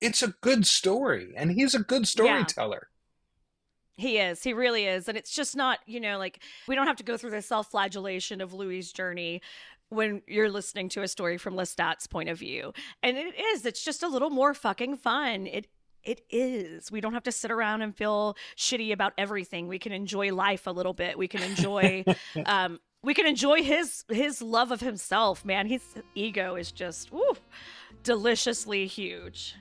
it's a good story, and he's a good Yeah. storyteller. He is. He really is. And it's just not, like we don't have to go through the self flagellation of Louis's journey when you're listening to a story from Lestat's point of view. And it is. It's just a little more fucking fun. It is. We don't have to sit around and feel shitty about everything. We can enjoy life a little bit. We can enjoy his love of himself, man. His ego is just deliciously huge.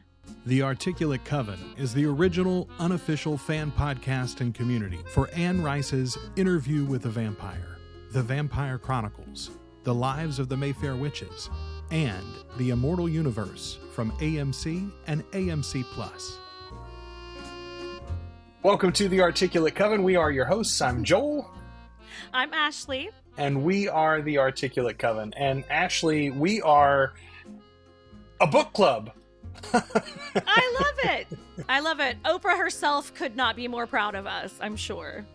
The Articulate Coven is the original, unofficial fan podcast and community for Anne Rice's Interview with a Vampire, The Vampire Chronicles, The Lives of the Mayfair Witches, and The Immortal Universe from AMC and AMC+. Welcome to the Articulate Coven. We are your hosts. I'm Joel. I'm Ashley. And we are the Articulate Coven. And Ashley, we are a book club. I love it. I love it. Oprah herself could not be more proud of us, I'm sure.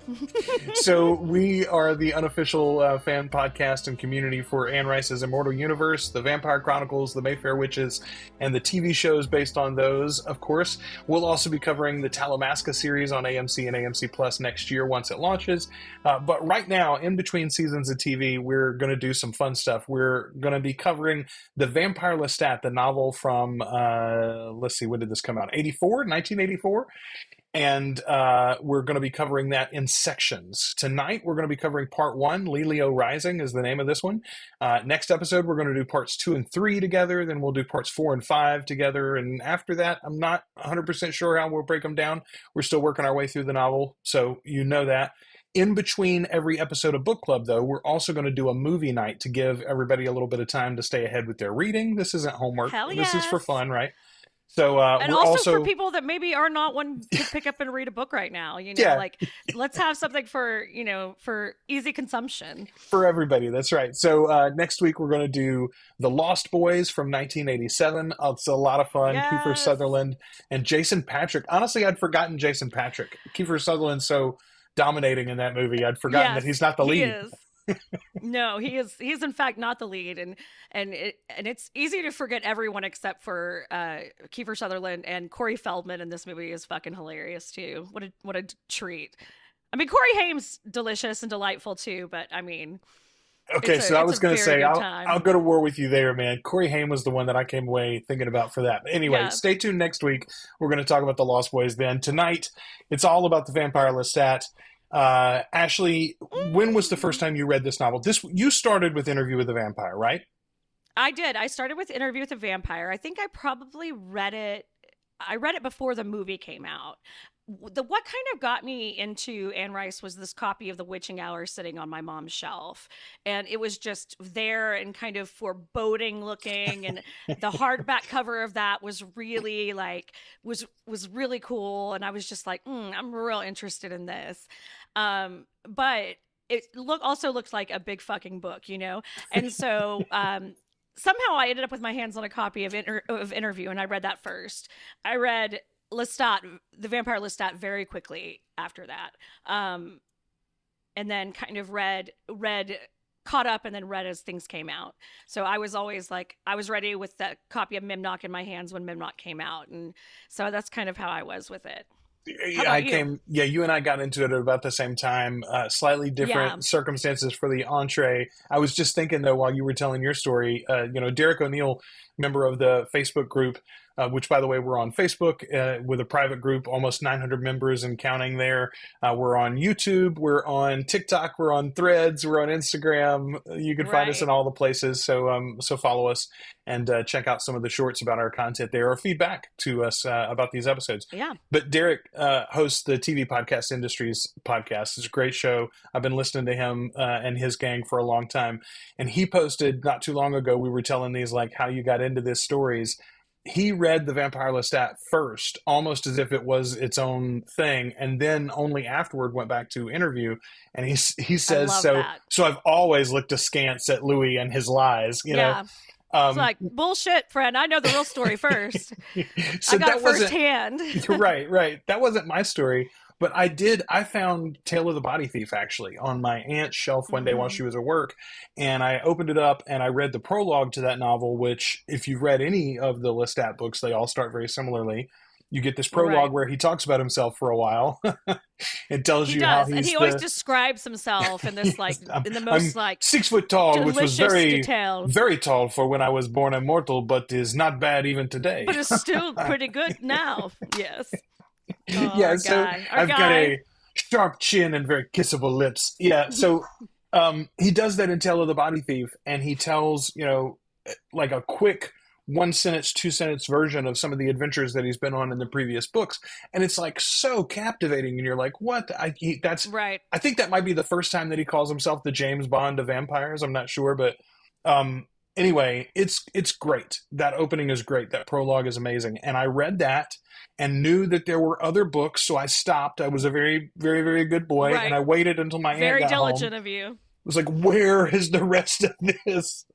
So we are the unofficial fan podcast and community for Anne Rice's Immortal Universe, the Vampire Chronicles, the Mayfair Witches, and the TV shows based on those, of course. We'll also be covering the Talamasca series on AMC and AMC Plus next year once it launches. But right now, in between seasons of TV, we're going to do some fun stuff. We're going to be covering the Vampire Lestat, the novel from, let's see, when did this come out? 1984? And we're going to be covering that in sections. Tonight, we're going to be covering part 1. Lelio Rising is the name of this one. Next episode, we're going to do parts 2 and 3 together. Then we'll do parts 4 and 5 together. And after that, I'm not 100% sure how we'll break them down. We're still working our way through the novel, so you know that. In between every episode of Book Club, though, we're also going to do a movie night to give everybody a little bit of time to stay ahead with their reading. This isn't homework. Hell This is for yes. fun, right? So And we're also for also people that maybe are not one to pick up and read a book right now, yeah, like let's have something for easy consumption. for everybody. That's right. So next week we're going to do The Lost Boys from 1987. It's a lot of fun. Kiefer Yes. Sutherland and Jason Patric. Honestly, I'd forgotten Jason Patric. Kiefer Sutherland's so dominating in that movie. I'd forgotten that Yes, he's not the he lead. is. No, he is in fact not the lead, and it's easy to forget everyone except for Kiefer Sutherland, and Corey Feldman in this movie is fucking hilarious too. What a treat. I mean, Corey Haim's delicious and delightful too, but I mean, Okay, so I it's was a going to very say good I'll time. go to war with you there, man. Corey Haim was the one that I came away thinking about for that. But anyway, Yeah. stay tuned next week. We're going to talk about the Lost Boys. Then tonight, it's all about the Vampire Lestat. Ashley, when was the first time you read this novel? You started with Interview with the Vampire, right? I did. I started with Interview with a Vampire. I think I probably read it. I read it before the movie came out. What kind of got me into Anne Rice was this copy of The Witching Hour sitting on my mom's shelf, and it was just there and kind of foreboding looking, and the hardback cover of that was really was really cool, and I was just like, I'm real interested in this, but it also looked like a big fucking book, and so. Somehow I ended up with my hands on a copy of Interview, and I read that first. I read Lestat, the Vampire Lestat, very quickly after that, and then kind of read, caught up, and then read as things came out. So I was always like, I was ready with that copy of Mimnock in my hands when Mimnock came out, and so that's kind of how I was with it. How Yeah, about you? you and I got into it at about the same time, slightly Yeah, different circumstances for the entree. I was just thinking, though, while you were telling your story, Derek O'Neill, member of the Facebook group, which, by the way, we're on Facebook with a private group, almost 900 members and counting there. We're on YouTube, we're on TikTok, we're on Threads, we're on Instagram. You can find us in right. all the places. So follow us and check out some of the shorts about our content there, or feedback to us about these episodes. Yeah. But Derek hosts the TV Podcast Industries podcast. It's a great show. I've been listening to him and his gang for a long time. And he posted not too long ago, we were telling these, like, how you got into this stories. He read the Vampire Lestat first, almost as if it was its own thing, and then only afterward went back to Interview. And he I says, love so that. so I've always looked askance at Louis and his lies, you know. Yeah. It's Um, like, bullshit, friend. I know the real story first. I so got it that wasn't firsthand. You're right, right. That wasn't my story. But I found Tale of the Body Thief actually on my aunt's shelf one day while she was at work. And I opened it up and I read the prologue to that novel, which, if you've read any of the Lestat books, they all start very similarly. You get this prologue where he talks about himself for a while. It tells you how he's and he always describes himself in this like in the most I'm 6 foot tall, which was very details. very tall for when I was born immortal, but is not bad even today. But it's still pretty good now. Yes. Oh, yeah, so I've got a sharp chin and very kissable lips. Yeah, so he does that in Tale of the Body Thief, and he tells, like a quick 1 sentence, 2 sentence version of some of the adventures that he's been on in the previous books, and it's like so captivating, and you're like, what? That's right. I think that might be the first time that he calls himself the James Bond of vampires. I'm not sure, but anyway, it's great. That opening is great. That prologue is amazing, and I read that and knew that there were other books, so I stopped. I was a very, very, very good boy, and I waited until my aunt got home. Very diligent of you. It was like, where is the rest of this?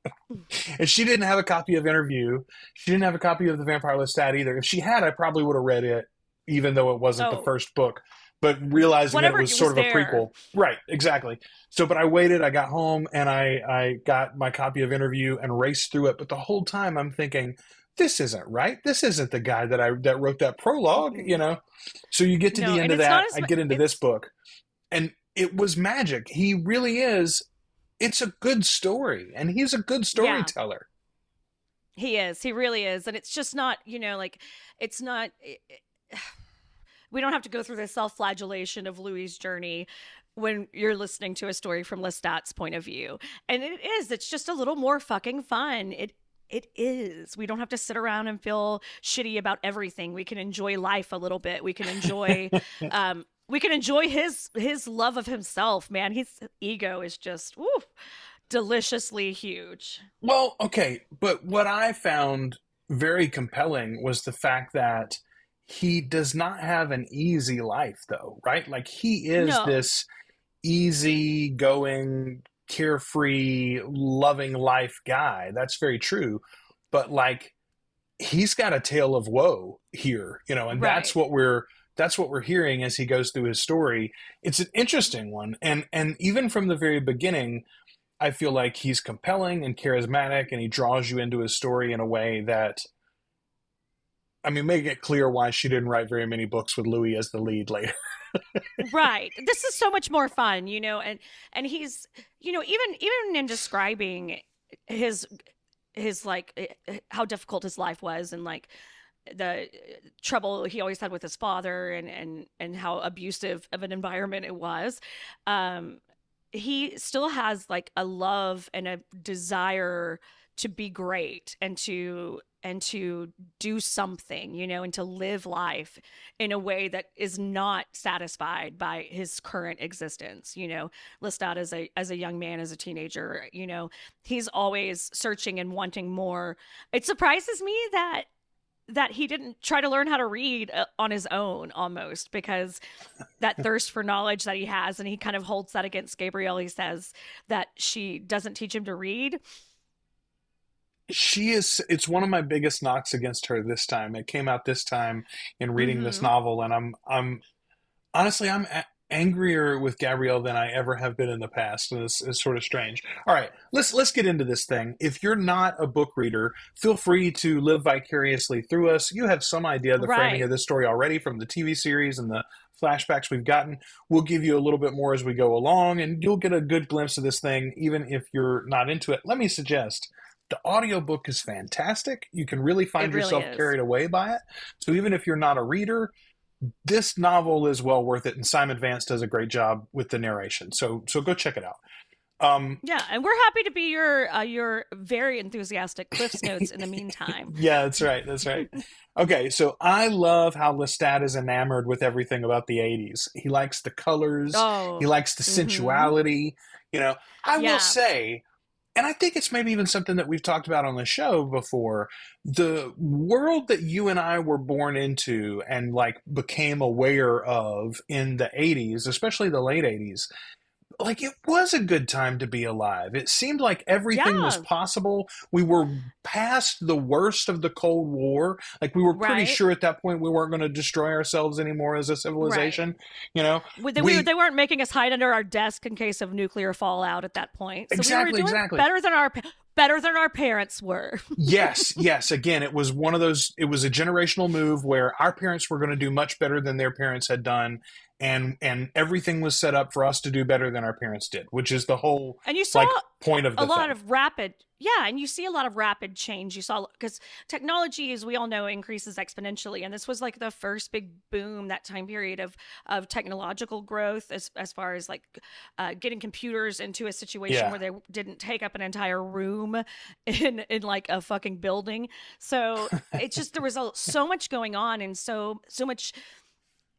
And she didn't have a copy of Interview. She didn't have a copy of the Vampire Lestat either. If she had, I probably would have read it, even though it wasn't the first book. But realizing that it was sort of a prequel. Right, exactly. So, but I waited, I got home, and I got my copy of Interview and raced through it. But the whole time I'm thinking, this isn't right. This isn't the guy that wrote that prologue, So you get to the end of that. I get into this book. And it was magic. He really is. It's a good story, and he's a good storyteller. Yeah. He is. He really is. And it's just not, it's not, we don't have to go through the self-flagellation of Louis's journey when you're listening to a story from Lestat's point of view. And it's just a little more fucking fun. It is. We don't have to sit around and feel shitty about everything. We can enjoy life a little bit. We can enjoy, his love of himself, man. His ego is just deliciously huge. Well, okay, but what I found very compelling was the fact that he does not have an easy life, though, right? Like, he is this easy-going, carefree, loving life guy. That's very true. But, like, he's got a tale of woe here, and that's what we're hearing as he goes through his story. It's an interesting one. And even from the very beginning, I feel like he's compelling and charismatic, and he draws you into his story in a way that, make it clear why she didn't write very many books with Louis as the lead later. Right. This is so much more fun, and he's, even in describing his like how difficult his life was, and like the trouble he always had with his father, and how abusive of an environment it was. He still has like a love and a desire to be great and to do something, and to live life in a way that is not satisfied by his current existence. Lestat as a young man, as a teenager, he's always searching and wanting more. It surprises me that he didn't try to learn how to read on his own, almost, because that thirst for knowledge that he has, and he kind of holds that against Gabrielle. He says that she doesn't teach him to read. It's one of my biggest knocks against her this time. It came out this time in reading this novel, and I'm honestly, angrier with Gabrielle than I ever have been in the past. And it's sort of strange. All right, let's get into this thing. If you're not a book reader, feel free to live vicariously through us. You have some idea of the framing of this story already from the TV series and the flashbacks we've gotten. We'll give you a little bit more as we go along, and you'll get a good glimpse of this thing, even if you're not into it. Let me suggest, the audiobook is fantastic. You can really find yourself carried away by it. So even if you're not a reader, this novel is well worth it, and Simon Vance does a great job with the narration. So go check it out. Yeah, and we're happy to be your very enthusiastic Cliff's Notes in the meantime. Yeah, that's right. That's right. Okay, so I love how Lestat is enamored with everything about the 80s. He likes the colors. He likes the sensuality. I will say, and I think it's maybe even something that we've talked about on the show before, the world that you and I were born into and like became aware of in the 80s, especially the late 80s, like it was a good time to be alive. It seemed like everything was Yeah, possible. We were past the worst of the Cold War. Like we were pretty right. sure at that point we weren't going to destroy ourselves anymore as a Right. civilization. You know, They weren't making us hide under our desk in case of nuclear fallout at that point. So we were exactly, doing exactly. better than our parents were. Yes, yes. Again, it was one of those, it was a generational move where our parents were going to do much better than their parents had done. And everything was set up for us to do better than our parents did, which is the whole And you saw like point of a the lot thing. of rapid, yeah, and you see a lot of rapid change. You saw, because technology, as we all know, increases exponentially, and this was like the first big boom, that time period of technological growth, as far as like getting computers into a situation Yeah. where they didn't take up an entire room in like a fucking building. So it's just, there was so much going on, and so much,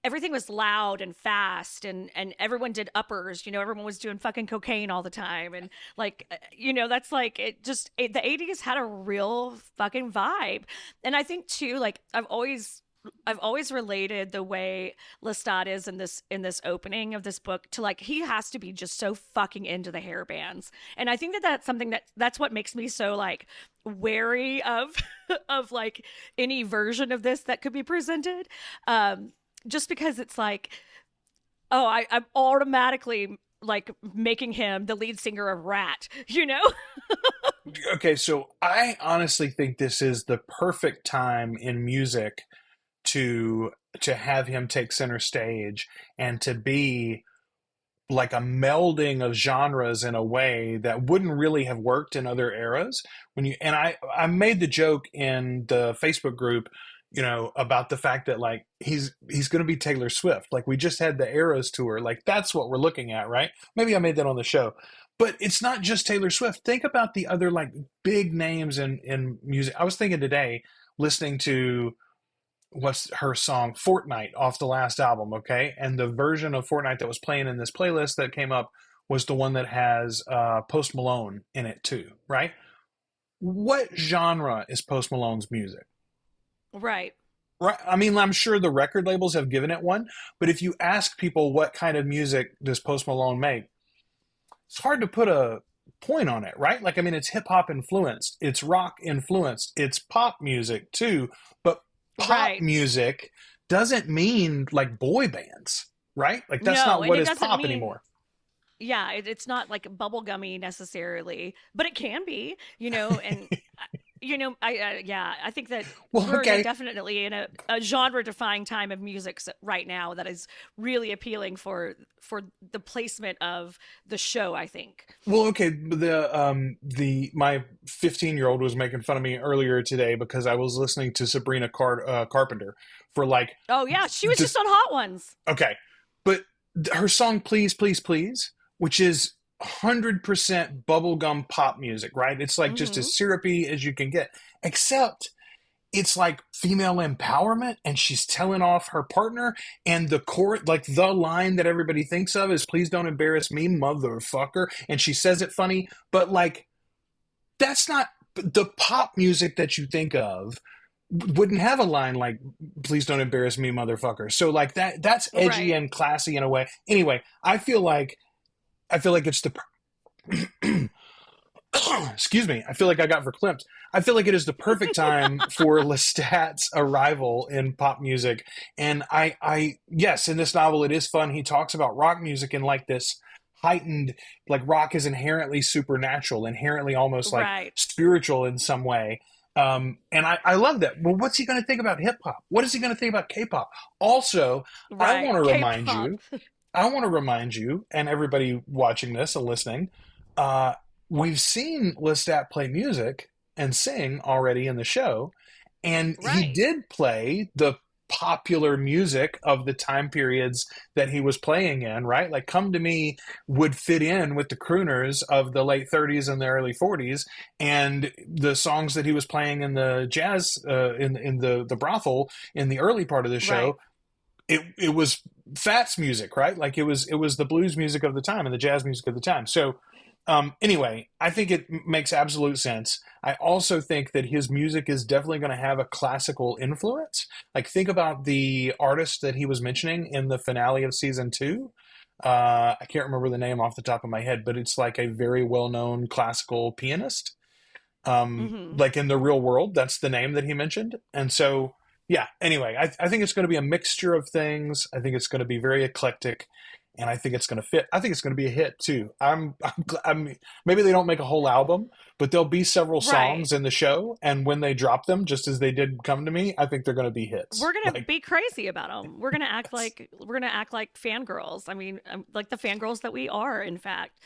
everything was loud and fast, and everyone did uppers, everyone was doing fucking cocaine all the time, and like, that's like, the 80s had a real fucking vibe. And I think too, like, I've always related the way Lestat is in this opening of this book to, like, he has to be just so fucking into the hair bands. And I think that's something that's what makes me so, like, wary of of like any version of this that could be presented. Just because it's like, oh, I'm automatically like making him the lead singer of Rat, you know? Okay, so I honestly think this is the perfect time in music to have him take center stage and to be like a melding of genres in a way that wouldn't really have worked in other eras. I made the joke in the Facebook group, about the fact that like he's going to be Taylor Swift. Like we just had the Eras tour. Like that's what we're looking at, right? Maybe I made that on the show. But it's not just Taylor Swift. Think about the other like big names in music. I was thinking today, listening to what's her song Fortnite off the last album, okay? And the version of Fortnite that was playing in this playlist that came up was the one that has Post Malone in it too, right? What genre is Post Malone's music? Right. Right. I mean, I'm sure the record labels have given it one, but if you ask people what kind of music does Post Malone make, it's hard to put a point on it, right? Like, I mean, it's hip hop influenced, it's rock influenced, it's pop music too, but pop Right. music doesn't mean like boy bands, right? Like, that's No, not and what it is doesn't pop mean, anymore. yeah, it's not like bubblegummy necessarily, but it can be, and I think that Well, we're okay. definitely in a genre-defying time of music right now that is really appealing for the placement of the show, I think. Well, okay. The my 15-year-old was making fun of me earlier today because I was listening to Sabrina Carpenter for like Oh yeah, she was just this. on Hot Ones. Okay, but her song "Please, Please, Please," which is 100% bubblegum pop music, right? It's like just Mm-hmm. as syrupy as you can get, except it's like female empowerment, and she's telling off her partner, and the chord, like the line that everybody thinks of is "Please don't embarrass me, motherfucker," and she says it funny, but like that's not the pop music that you think of. Wouldn't have a line like "Please don't embarrass me, motherfucker." So like that's edgy Right. and classy in a way. Anyway, I feel like it's the excuse me. I feel like I got verklempt. I feel like it is the perfect time for Lestat's arrival in pop music. And yes, in this novel, it is fun. He talks about rock music in like this heightened, like rock is inherently supernatural, inherently almost like Right. spiritual in some way. And I love that. Well, what's he going to think about hip hop? What is he going to think about K-pop? Also, I want Right. to remind K-pop. you, and everybody watching this and listening, uh, we've seen Lestat play music and sing already in the show, and he Right. did play the popular music of the time periods that he was playing in, right? Like Come to Me would fit in with the crooners of the late 30s and the early 40s, and the songs that he was playing in the jazz in the brothel in the early part of the Right. show, it was Fats music, right? Like it was the blues music of the time and the jazz music of the time. So anyway, I think it makes absolute sense. I also think that his music is definitely going to have a classical influence. Like think about the artist that he was mentioning in the finale of season 2. I can't remember the name off the top of my head, but it's like a very well-known classical pianist. Mm-hmm. Like in the real world, that's the name that he mentioned. And so, yeah, anyway, I think it's going to be a mixture of things. I think it's going to be very eclectic, and I think it's going to fit. I think it's going to be a hit too. I'm maybe they don't make a whole album, but there'll be several Right. songs in the show, and when they drop them, just as they did Come to Me, I think they're going to be hits. We're gonna Like, be crazy about them. We're gonna act like fangirls. I mean, like the fangirls that we are. In fact,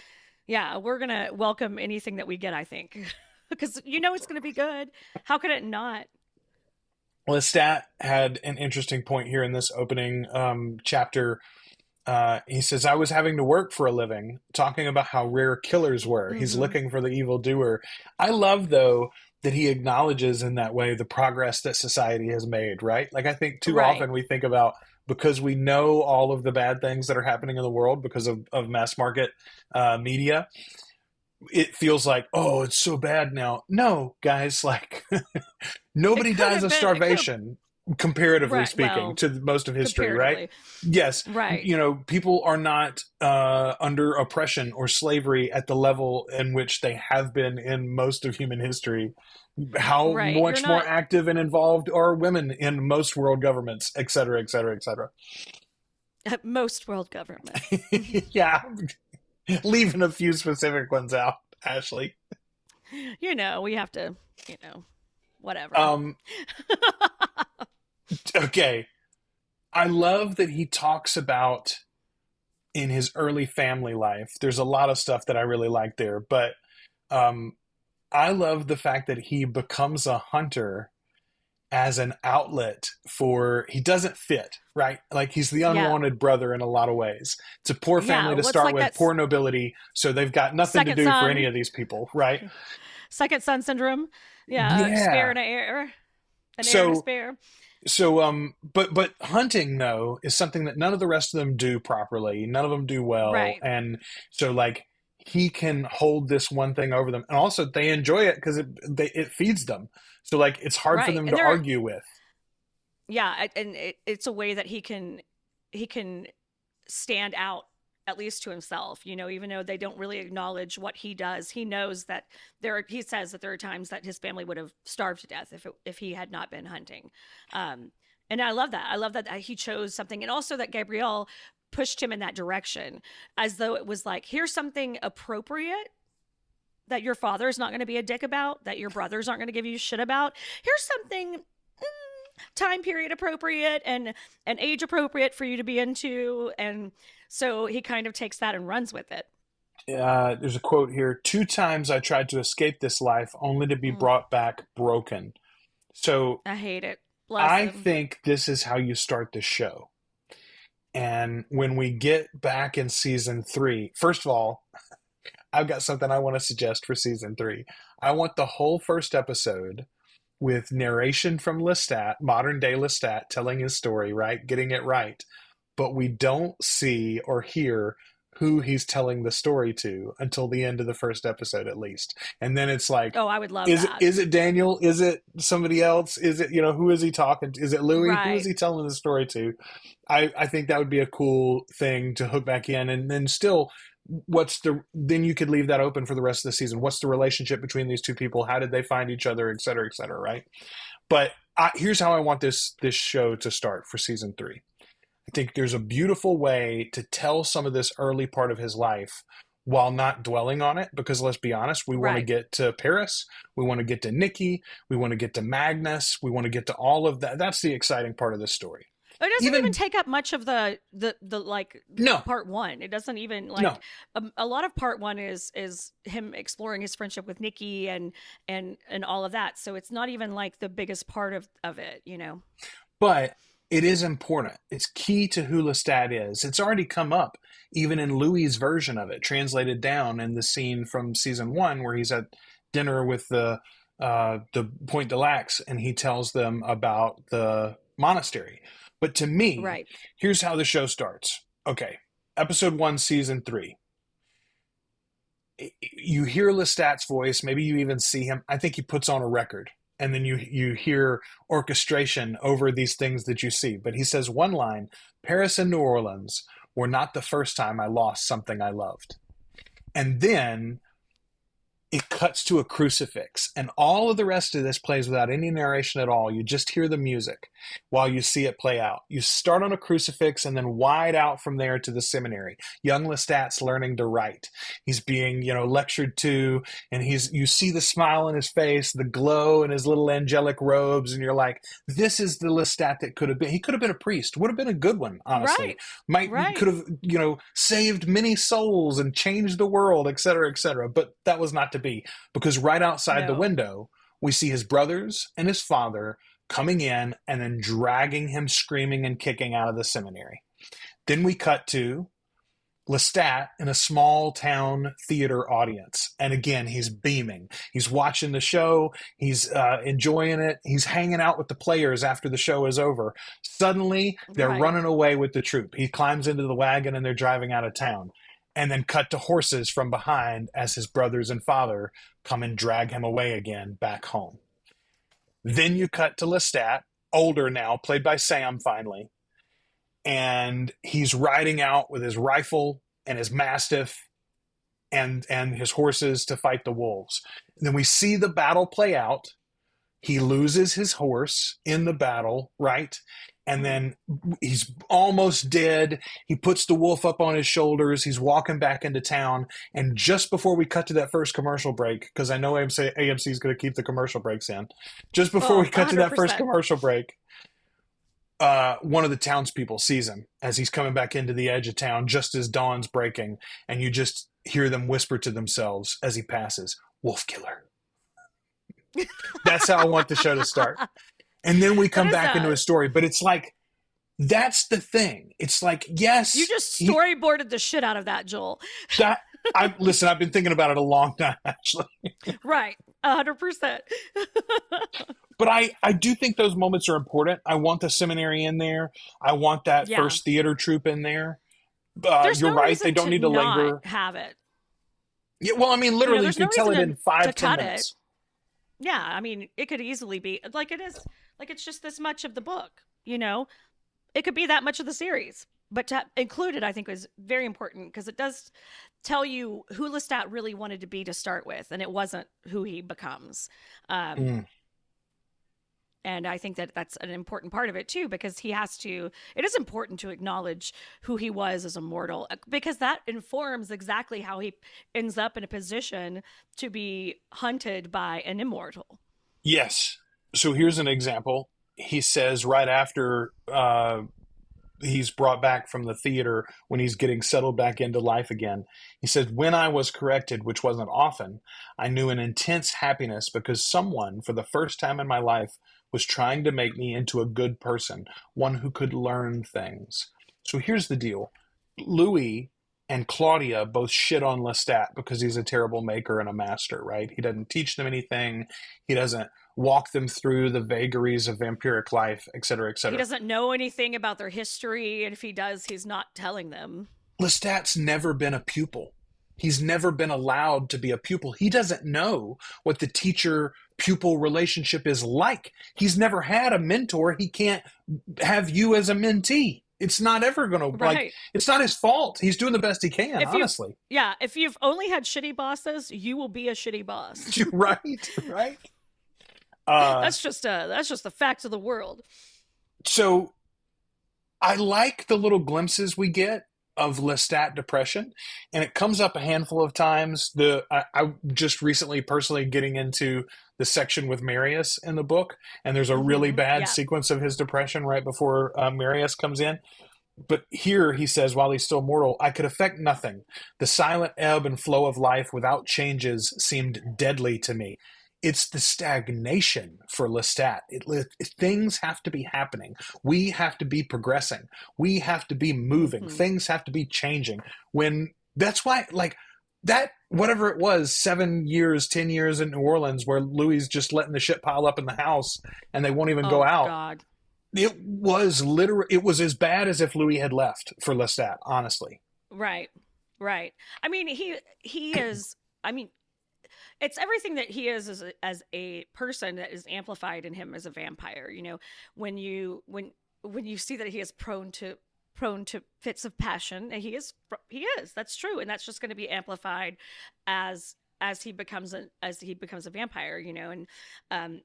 yeah, we're gonna welcome anything that we get. I think because it's gonna be good. How could it not? Lestat had an interesting point here in this opening chapter. He says, I was having to work for a living, talking about how rare killers were. He's Mm-hmm. looking for the evildoer. I love, though, that he acknowledges in that way the progress that society has made, right? Like, I think too Right. often we think about, because we know all of the bad things that are happening in the world because of mass market media, it feels like, oh, it's so bad now. No, guys, like, It nobody could dies have of been. It could have. starvation, comparatively Right. speaking, Well, to most of history, right? comparatively. Yes, Right. people are not under oppression or slavery at the level in which they have been in most of human history. How Right. You're much more not active and involved are women in most world governments, et cetera, et cetera, et cetera. most world governments. Yeah, leaving a few specific ones out, Ashley. We have to. Whatever. Um, okay. I love that he talks about in his early family life. There's a lot of stuff that I really like there, but um, I love the fact that he becomes a hunter as an outlet for, he doesn't fit, right? Like he's the Yeah. unwanted brother in a lot of ways. It's a poor Yeah. family to Well, it's start like with, that poor nobility, so they've got nothing to second do for any son, of these people, right? second son syndrome. Yeah. Spare Yeah. and an heir and a So spare. but hunting though is something that none of the rest of them do properly. None of them do well, Right. and so like he can hold this one thing over them, and also they enjoy it because it feeds them. So like it's hard for Right. them And to they're argue with. yeah, and it's a way that he can stand out at least to himself, even though they don't really acknowledge what he does. He knows that he says that there are times that his family would have starved to death if he had not been hunting. And I love that. I love that he chose something, and also that Gabrielle pushed him in that direction, as though it was like, here's something appropriate that your father is not going to be a dick about, that your brothers aren't going to give you shit about. Here's something time period appropriate and age appropriate for you to be into. And so he kind of takes that and runs with it. There's a quote here: "2 times I tried to escape this life, only to be Mm, brought back broken." So I hate it. Bless I him. think this is how you start the show. And when we get back in season 3, first of all, I've got something I want to suggest for season 3. I want the whole first episode with narration from Lestat, modern day Lestat, telling his story, right? Getting it right. But we don't see or hear who he's telling the story to until the end of the first episode, at least. And then it's like, Oh, I would love that. is it Daniel? Is it somebody else? Is it, who is he talking to? Is it Louis? Who is Right. he telling the story to? I think that would be a cool thing to hook back in. And then still, then you could leave that open for the rest of the season. What's the relationship between these two people? How did they find each other, et cetera, right? But here's how I want this show to start for season 3. I think there's a beautiful way to tell some of this early part of his life while not dwelling on it, because let's be honest, we want to Right. get to Paris, we want to get to Nikki, we want to get to Magnus, we want to get to all of that. That's the exciting part of this story. It doesn't even Even take up much of the like no, part one. It doesn't even no, like a lot of part one is him exploring his friendship with Nikki and all of that. So it's not even like the biggest part of it. but it is important. It's key to who Lestat is. It's already come up, even in Louis' version of it, translated down in the scene from season 1 where he's at dinner with the Point de Lacs and he tells them about the monastery. But to me, Right. here's how the show starts. Okay, episode 1, season 3. You hear Lestat's voice, maybe you even see him. I think he puts on a record. And then you hear orchestration over these things that you see. But he says one line: Paris and New Orleans, were not the first time I lost something I loved. And then it cuts to a crucifix, and all of the rest of this plays without any narration at all. You just hear the music while you see it play out. You start on a crucifix and then wide out from there to the seminary. Young Lestat's learning to write. He's being, lectured to, and you see the smile on his face, the glow in his little angelic robes, and you're like, this is the Lestat that could have been. He could have been a priest, would have been a good one, honestly. Right. Could have, saved many souls and changed the world, et cetera, but that was not to be, because right outside the window we see his brothers and his father coming in and then dragging him screaming and kicking out of the seminary. Then we cut to Lestat in a small town theater audience, and again he's beaming, he's watching the show, he's enjoying it, he's hanging out with the players after the show is over. Suddenly they're running away with the troupe. He climbs into the wagon and they're driving out of town. And then cut to horses from behind as his brothers and father come and drag him away again back home. Then you cut to Lestat, older now, played by Sam finally, and he's riding out with his rifle and his mastiff and his horses to fight the wolves. And then we see the battle play out. He loses his horse in the battle, right? And then he's almost dead. He puts the wolf up on his shoulders. He's walking back into town. And just before we cut to that first commercial break, because I know AMC is going to keep the commercial breaks in, just before we cut 100%. To that first commercial break, one of the townspeople sees him as he's coming back into the edge of town just as dawn's breaking. And you just hear them whisper to themselves as he passes, "Wolf killer." That's how I want the show to start. And then we come back into a story, but it's like, that's the thing. It's like, yes. You just storyboarded the shit out of that, Joel. Listen, I've been thinking about it a long time, actually. Right. 100%. But I do think those moments are important. I want the seminary in there. I want that first theater troupe in there. You're right. They don't need to linger. Have it. Yeah. Well, I mean, literally, you can tell it in 5-10 minutes. Yeah, I mean, it could easily be like it is. Like it's just this much of the book, It could be that much of the series. But to include it, I think, was very important because it does tell you who Lestat really wanted to be to start with, and it wasn't who he becomes. And I think that that's an important part of it, too, because it is important to acknowledge who he was as a mortal, because that informs exactly how he ends up in a position to be hunted by an immortal. Yes. So here's an example. He says right after he's brought back from the theater, when he's getting settled back into life again, he says, "When I was corrected, which wasn't often, I knew an intense happiness because someone, for the first time in my life, was trying to make me into a good person, one who could learn things." So here's the deal. Louis and Claudia both shit on Lestat because he's a terrible maker and a master, right? He doesn't teach them anything. He doesn't walk them through the vagaries of vampiric life, et cetera, et cetera. He doesn't know anything about their history, and if he does, he's not telling them. Lestat's never been a pupil. He's never been allowed to be a pupil. He doesn't know what the teacher-pupil relationship is like. He's never had a mentor. He can't have you as a mentee. It's not ever going to, it's not his fault. He's doing the best he can, honestly. Yeah, if you've only had shitty bosses, you will be a shitty boss. Right. That's just the facts of the world. So I like the little glimpses we get of Lestat depression, and it comes up a handful of times. I just recently personally getting into the section with Marius in the book, and there's a really bad sequence of his depression right before Marius comes in. But here he says, while he's still mortal, "I could affect nothing. The silent ebb and flow of life without changes seemed deadly to me." It's the stagnation for Lestat. Things have to be happening. We have to be progressing. We have to be moving. Things have to be changing. That's why, like, that, whatever it was, 7 years, 10 years in New Orleans, where Louis just letting the shit pile up in the house and they won't even go out. God. It was as bad as if Louis had left for Lestat, honestly. Right. I mean, he is, it's everything that he is as a person that is amplified in him as a vampire. When you see that he is prone to prone to fits of passion. And he is. That's true, and that's just going to be amplified as he becomes a vampire, and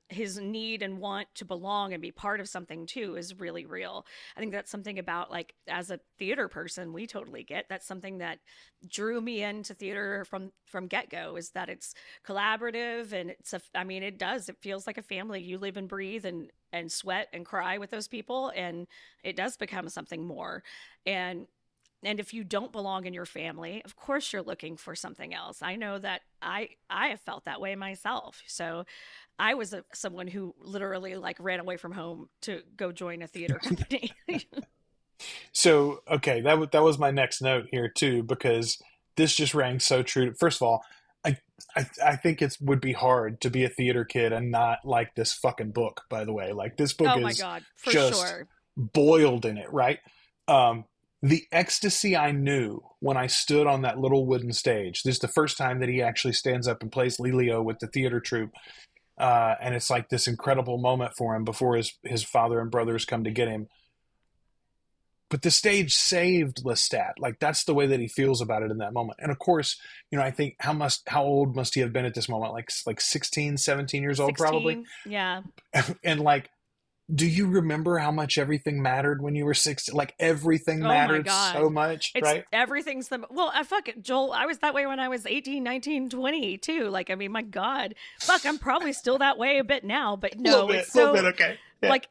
his need and want to belong and be part of something too is really real. I think that's something about, like, as a theater person, we totally get. That's something that drew me into theater from get-go, is that it's collaborative, and it feels like a family. You live and breathe and sweat and cry with those people, and it does become something more. And if you don't belong in your family, of course you're looking for something else. I know that I have felt that way myself. So I was someone who literally, like, ran away from home to go join a theater company. So, okay, that was my next note here too, because this just rang so true. First of all, I think it would be hard to be a theater kid and not like this fucking book, by the way. Like, this book Oh my is God, for just sure. boiled in it, right? The ecstasy I knew when I stood on that little wooden stage. This is the first time that he actually stands up and plays Lelio with the theater troupe. And it's like this incredible moment for him before his father and brothers come to get him. But the stage saved Lestat. Like, that's the way that he feels about it in that moment. And of course, I think how old must he have been at this moment? Like 16, 17 years old, 16, probably. yeah. And like, do you remember how much everything mattered when you were 16? Like, everything mattered so much, right? Everything's Joel, I was that way when I was 18, 19, 20 too. Like, I mean, my God, I'm probably still that way a bit now, but no, it's so, okay. Yeah. Like,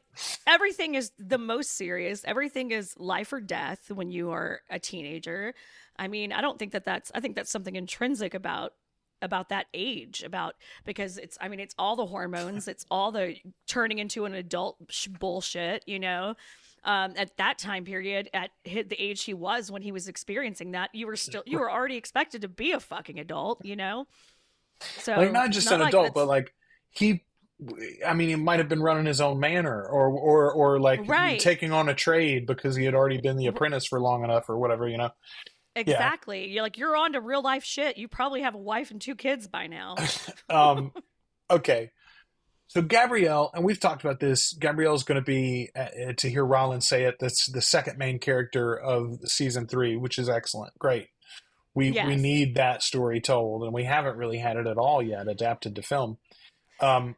everything is the most serious. Everything is life or death when you are a teenager. I mean, I think that's something intrinsic about that age, because it's all the hormones, it's all the turning into an adult bullshit, at that time period, at the age he was when he was experiencing that, you were already expected to be a fucking adult, so, like, not just an adult, but like, he might have been running his own manor or like, right, taking on a trade because he had already been the apprentice for long enough or whatever, Exactly. Yeah. You're on to real life shit. You probably have a wife and 2 kids by now. Okay. So Gabrielle, and we've talked about this, Gabrielle's going to be, to hear Rollins say it, that's the second main character of season 3, which is excellent. Great. We need that story told, and we haven't really had it at all yet adapted to film.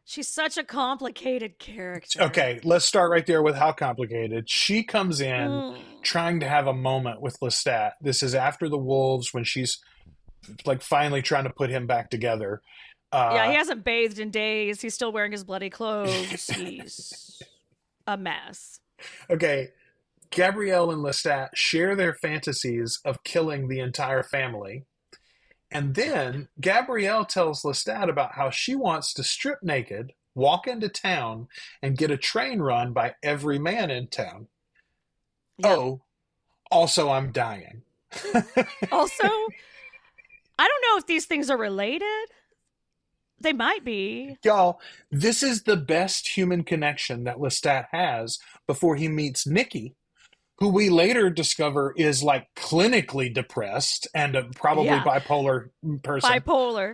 She's such a complicated character. Okay, let's start right there with how complicated. She comes in trying to have a moment with Lestat. This is after the wolves, when she's like finally trying to put him back together. Yeah, he hasn't bathed in days. He's still wearing his bloody clothes. He's a mess. Okay, Gabrielle and Lestat share their fantasies of killing the entire family. And then Gabrielle tells Lestat about how she wants to strip naked, walk into town, and get a train run by every man in town. Yep. Oh, also, I'm dying. Also, I don't know if these things are related. They might be. Y'all, this is the best human connection that Lestat has before he meets Nikki, who we later discover is like clinically depressed and probably bipolar person. Bipolar.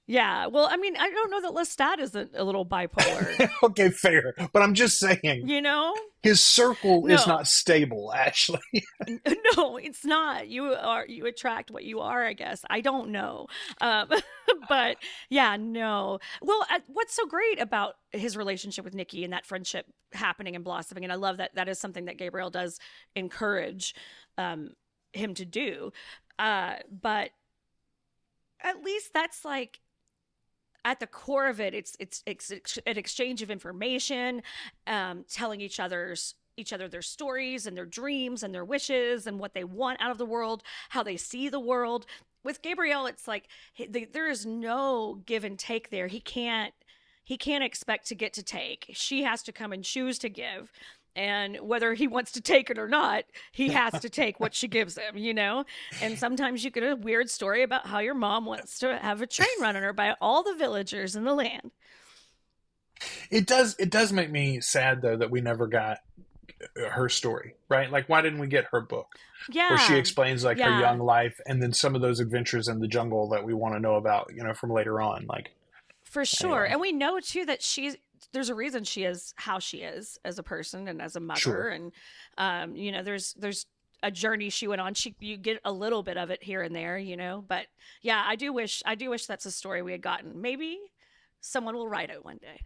Yeah. Well, I mean, I don't know that Lestat isn't a little bipolar. Okay, fair. But I'm just saying, his circle is not stable, Ashley. No, it's not. You attract what you are, I guess. I don't know. But yeah, no. Well, what's so great about his relationship with Nikki and that friendship happening and blossoming, and I love that is something that Gabrielle does encourage him to do. But at least that's like, at the core of it, it's an exchange of information, telling each other their stories and their dreams and their wishes and what they want out of the world, how they see the world. With Gabrielle, it's like there is no give and take there. He can't expect to get to take. She has to come and choose to give. And whether he wants to take it or not, he has to take what she gives him, And sometimes you get a weird story about how your mom wants to have a train run on her by all the villagers in the land. It does make me sad, though, that we never got her story, right? Like, why didn't we get her book? Yeah. Where she explains her young life and then some of those adventures in the jungle that we want to know about, from later on. Like, for sure. Anyway. And we know too that there's a reason she is how she is as a person and as a mother. Sure. And, there's a journey she went on. You get a little bit of it here and there, but yeah, I do wish that's a story we had gotten. Maybe someone will write it one day.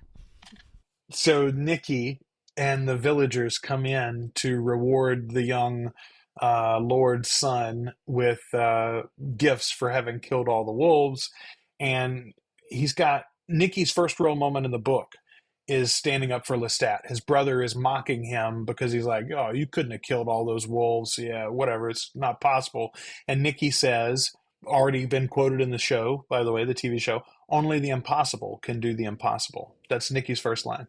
So Nikki and the villagers come in to reward the young lord's son with gifts for having killed all the wolves, and he's got Nikki's first real moment in the book is standing up for Lestat. His brother is mocking him because he's like, "Oh, you couldn't have killed all those wolves. Yeah, whatever. It's not possible." And Nikki says, already been quoted in the show, by the way, the TV show, "Only the impossible can do the impossible." That's Nikki's first line.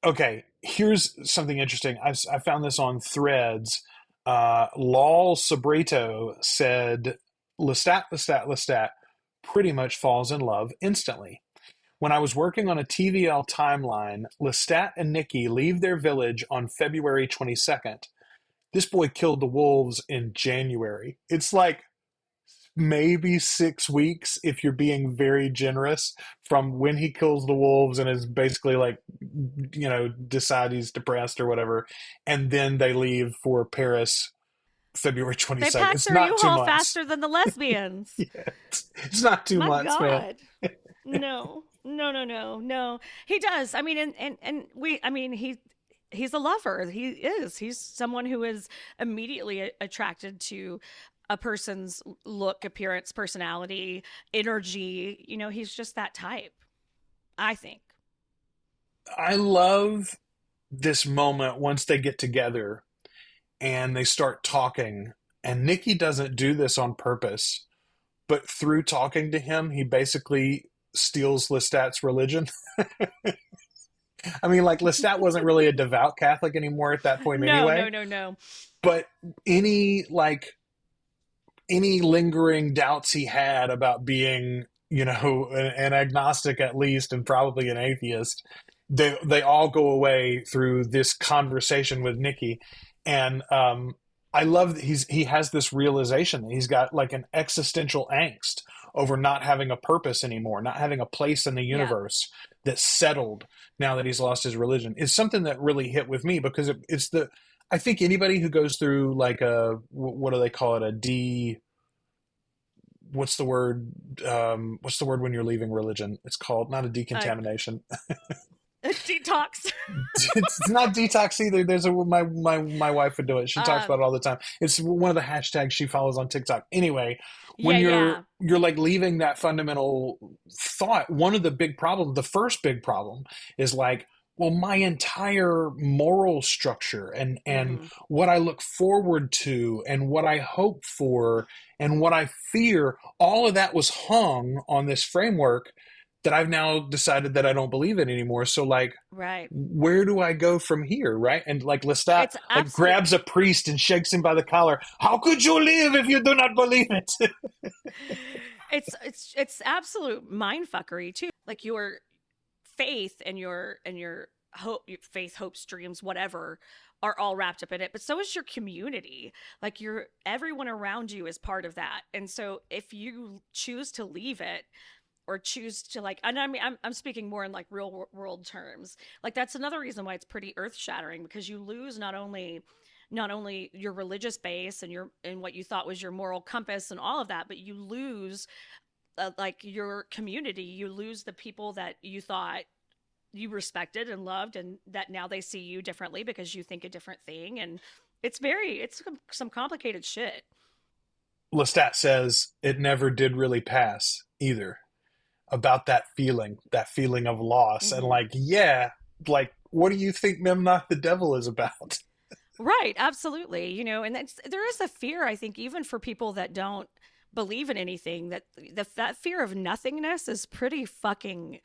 Okay, here's something interesting. I found this on Threads. Lol Sabrito said, Lestat pretty much falls in love instantly. When I was working on a TVL timeline, Lestat and Nikki leave their village on February 22nd. This boy killed the wolves in January. It's like maybe 6 weeks if you're being very generous from when he kills the wolves and is basically like, decide he's depressed or whatever. And then they leave for Paris February 22nd. They packed It's their not 2 U-Haul months. faster than the lesbians. Yeah, it's not 2 My months, God. man. No. He does. I mean, he's a lover. He's someone who is immediately attracted to a person's look, appearance, personality, energy. He's just that type, I think. I love this moment once they get together and they start talking. And Nikki doesn't do this on purpose, but through talking to him, he basically steals Lestat's religion. I mean, like, Lestat wasn't really a devout Catholic anymore at that point anyway. No. But any lingering doubts he had about being, an agnostic at least, and probably an atheist, they all go away through this conversation with Nikki. And I love that he has this realization that he's got like an existential angst over not having a purpose anymore, not having a place in the universe that's settled now that he's lost his religion. It's something that really hit with me because I think anybody who goes through like what do they call it? What's the word when you're leaving religion? It's called not a decontamination. Detox. It's not detox either. There's my wife would do it. She talks about it all the time. It's one of the hashtags she follows on TikTok. Anyway, when you're like leaving that fundamental thought, one of the big problems, the first big problem is like, well, my entire moral structure and what I look forward to and what I hope for and what I fear, all of that was hung on this framework that I've now decided that I don't believe in anymore. So like, right, where do I go from here? Right. And like Lestat grabs a priest and shakes him by the collar. How could you live if you do not believe it? It's absolute mindfuckery too. Like your faith and your hope, your faith, hopes, dreams, whatever, are all wrapped up in it. But so is your community. Like everyone around you is part of that. And so if you choose to leave it, or choose to like, and I mean, I'm speaking more in like real world terms. Like that's another reason why it's pretty earth shattering, because you lose not only your religious base and what you thought was your moral compass and all of that, but you lose like your community. You lose the people that you thought you respected and loved, and that now they see you differently because you think a different thing. And it's some complicated shit. Lestat says it never did really pass either. About that feeling of loss. And like, like, what do you think Memnoch the Devil is about? Right, absolutely. And there is a fear, I think, even for people that don't believe in anything, that that fear of nothingness is pretty fucking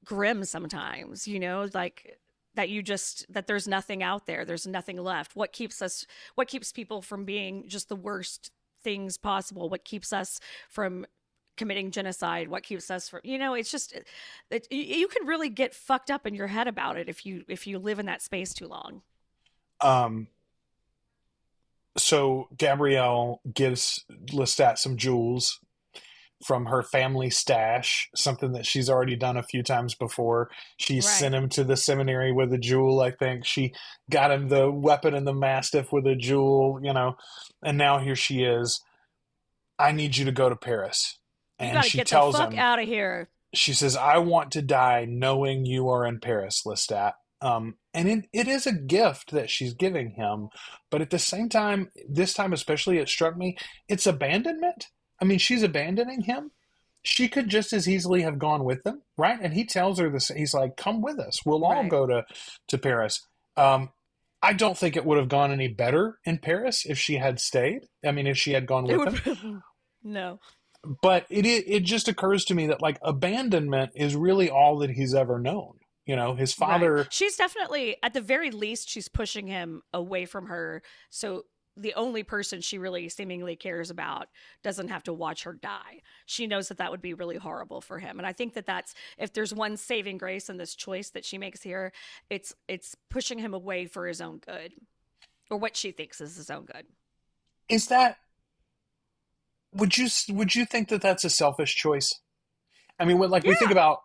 grim sometimes, like that there's nothing out there, there's nothing left. What keeps people from being just the worst things possible? What keeps us from committing genocide? What keeps us from, it's just, you can really get fucked up in your head about it if you live in that space too long. So Gabrielle gives Lestat some jewels from her family stash, something that she's already done a few times before. She Right. sent him to the seminary with a jewel, I think. She got him the weapon and the mastiff with a jewel, and now here she is. I need you to go to Paris. You And got to she get the tells fuck him, out of here. she says, I want to die knowing you are in Paris, Lestat. And it is a gift that she's giving him. But at the same time, this time especially, it struck me, it's abandonment. I mean, she's abandoning him. She could just as easily have gone with them, right? And he tells her this. He's like, come with us. We'll all Right. go to Paris. I don't think it would have gone any better in Paris if she had stayed. I mean, if she had gone It with him. would. No. But it just occurs to me that like abandonment is really all that he's ever known. His father. Right. She's definitely, at the very least, she's pushing him away from her. So the only person she really seemingly cares about doesn't have to watch her die. She knows that would be really horrible for him. And I think that's, if there's one saving grace in this choice that she makes here, it's pushing him away for his own good, or what she thinks is his own good. Is that, would you think that that's a selfish choice? I mean, Yeah.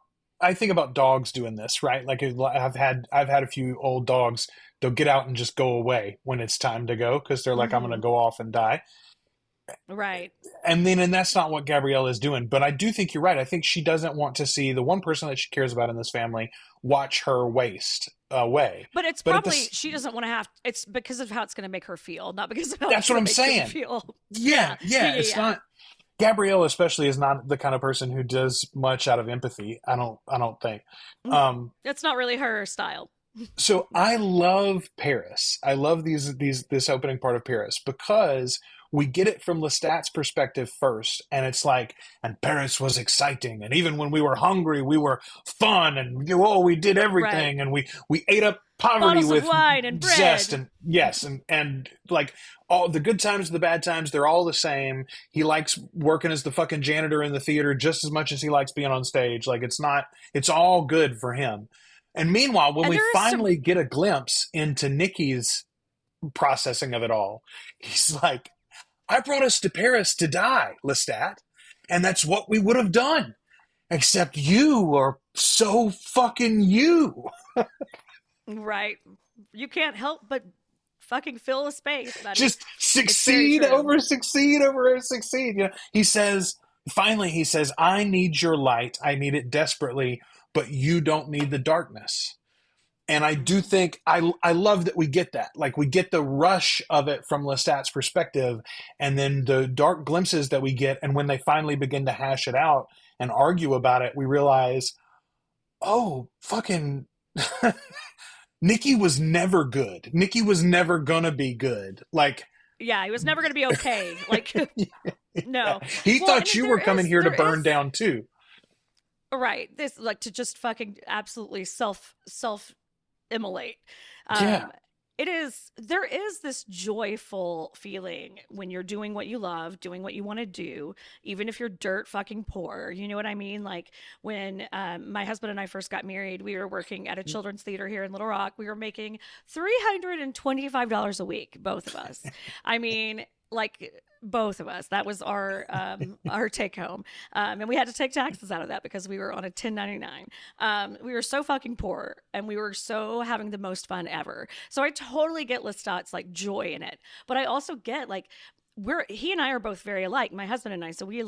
I think about dogs doing this, right? Like I've had a few old dogs. They'll get out and just go away when it's time to go because they're like, I'm going to go off and die. Right. And that's not what Gabrielle is doing. But I do think you're right. I think she doesn't want to see the one person that she cares about in this family watch her waste away. But it's probably, she doesn't want to have, it's because of how it's going to make her feel, not because of how that's it's what going I'm to make saying. him feel. Yeah. It's not. Gabrielle especially is not the kind of person who does much out of empathy. I don't think. That's not really her style. So I love Paris. I love this opening part of Paris because we get it from Lestat's perspective first, and it's like, and Paris was exciting, and even when we were hungry, we were fun, and we did everything, right. And we ate up poverty bottles with of wine and bread. Zest, and yes, and like all the good times and the bad times, they're all the same. He likes working as the fucking janitor in the theater just as much as he likes being on stage. Like it's all good for him. And meanwhile, when we finally get a glimpse into Nikki's processing of it all, he's like, I brought us to Paris to die, Lestat, and that's what we would have done. Except you are so fucking you. Right. You can't help but fucking fill a space. Just succeed over succeed. He says, I need your light. I need it desperately, but you don't need the darkness. And I do think I love that we get that. Like we get the rush of it from Lestat's perspective, and then the dark glimpses that we get. And when they finally begin to hash it out and argue about it, we realize, oh, fucking Nikki was never good. Nikki was never gonna be good. Like, yeah, he was never gonna be okay. Like, no. He thought you were coming here to burn down too. Right. This like to just fucking absolutely self-immolate. Yeah. There is this joyful feeling when you're doing what you love, doing what you want to do, even if you're dirt fucking poor. You know what I mean? Like when my husband and I first got married, we were working at a children's theater here in Little Rock. We were making $325 a week, both of us. I mean, like both of us. That was our take home. And we had to take taxes out of that because we were on a 1099. We were so fucking poor and we were so having the most fun ever. So I totally get Lestat's like joy in it. But I also get like, he and I are both very alike, my husband and I. So we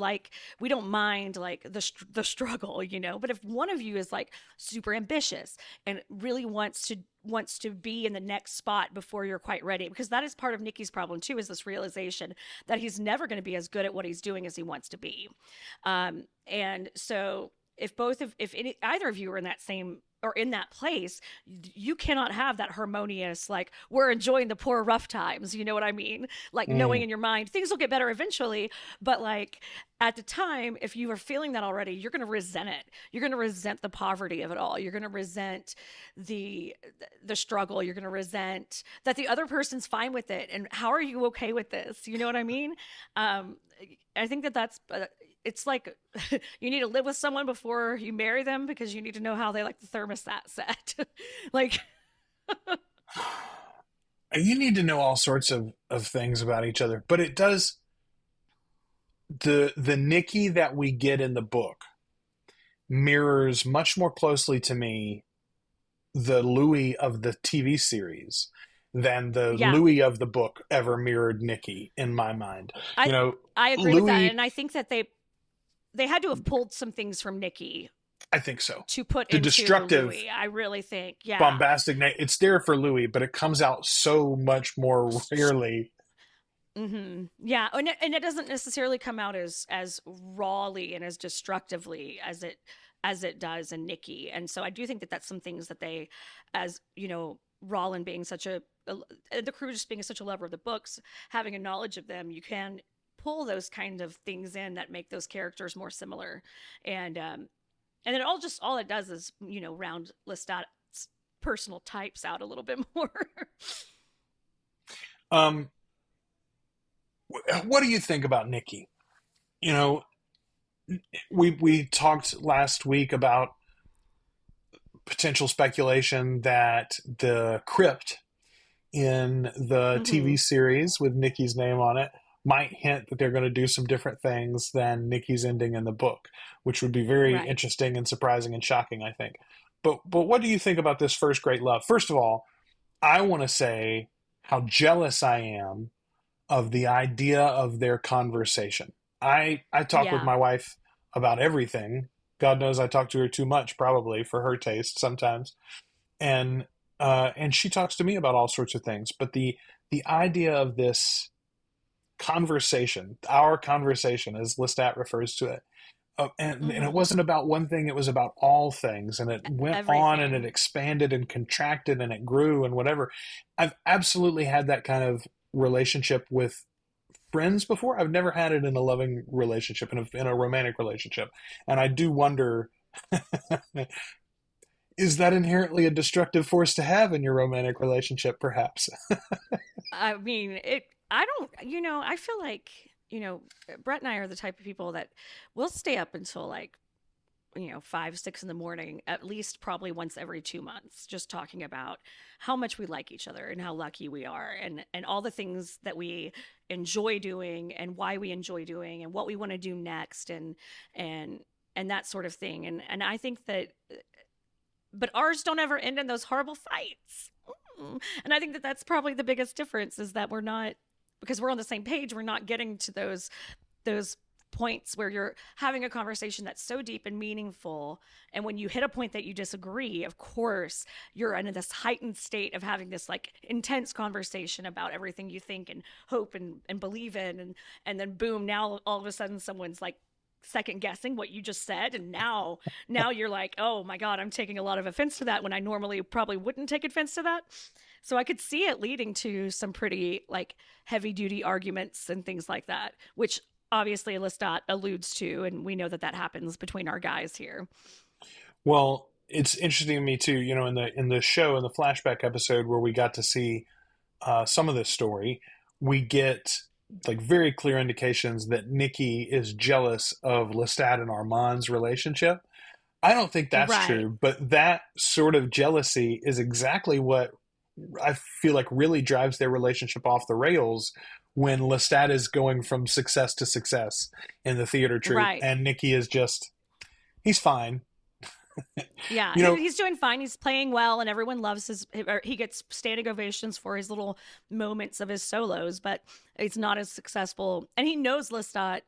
don't mind like the struggle, you know, but if one of you is like super ambitious and really wants to be in the next spot before you're quite ready, because that is part of Nikki's problem too, is this realization that he's never going to be as good at what he's doing as he wants to be. And so if either of you are in that same or in that place, you cannot have that harmonious, like, we're enjoying the poor rough times. You know what I mean? Like knowing in your mind, things will get better eventually. But like at the time, if you are feeling that already, you're going to resent it. You're going to resent the poverty of it all. You're going to resent the struggle. You're going to resent that the other person's fine with it. And how are you okay with this? You know what I mean? I think that's, it's like you need to live with someone before you marry them because you need to know how they like the thermostat set. Like, you need to know all sorts of things about each other. But it does, the Nikki that we get in the book mirrors much more closely to me the Louis of the TV series than the Yeah. Louis of the book ever mirrored Nikki in my mind. I You know, I agree with that, Louis, and I think that they had to have pulled some things from Nikki I think so. to put The into destructive, Louis. I really think, yeah. bombastic, it's there for Louis, but it comes out so much more rarely. Yeah, and it doesn't necessarily come out as rawly and as destructively as it does in Nikki. And so I do think that that's some things that they, as you know, Rollin being such the crew just being such a lover of the books, having a knowledge of them, you can pull those kind of things in that make those characters more similar, and then all it does is round Lestat's personal types out a little bit more. Um, what do you think about Nikki? You know, we talked last week about potential speculation that the crypt in the TV series with Nikki's name on it might hint that they're going to do some different things than Nikki's ending in the book, which would be very Right. interesting and surprising and shocking, I think. But what do you think about this first great love? First of all, I want to say how jealous I am of the idea of their conversation. I talk with Yeah. my wife about everything. God knows I talk to her too much, probably for her taste sometimes, and she talks to me about all sorts of things. But the idea of this conversation, our conversation, as Lestat refers to it, and it wasn't about one thing; it was about all things, and it went on and it Everything. expanded and contracted and it grew and whatever. I've absolutely had that kind of relationship with friends before. I've never had it in a loving relationship, in a romantic relationship, and I do wonder. Is that inherently a destructive force to have in your romantic relationship, perhaps? I mean, I don't, I feel like, Brett and I are the type of people that will stay up until like, 5, 6 in the morning, at least probably once every 2 months, just talking about how much we like each other and how lucky we are, and all the things that we enjoy doing and why we enjoy doing and what we want to do next, and that sort of thing. And I think that, but ours don't ever end in those horrible fights. And I think that that's probably the biggest difference, is that we're not, because we're on the same page, we're not getting to those points where you're having a conversation that's so deep and meaningful, and when you hit a point that you disagree, of course you're in this heightened state of having this like intense conversation about everything you think and hope and believe in, and then boom, now all of a sudden someone's like second guessing what you just said, and now you're like, oh my god, I'm taking a lot of offense to that when I normally probably wouldn't take offense to that. So I could see it leading to some pretty like heavy duty arguments and things like that, which obviously Lestat alludes to, and we know that that happens between our guys here. Well, it's interesting to me too. In the show, in the flashback episode where we got to see some of this story, we get like very clear indications that Nikki is jealous of Lestat and Armand's relationship. I don't think that's Right. true, but that sort of jealousy is exactly what I feel like really drives their relationship off the rails when Lestat is going from success to success in the theater troupe, Right. and Nikki is just, he's fine. Yeah, he's doing fine. He's playing well, and everyone loves he gets standing ovations for his little moments of his solos, but it's not as successful. And he knows Lestat,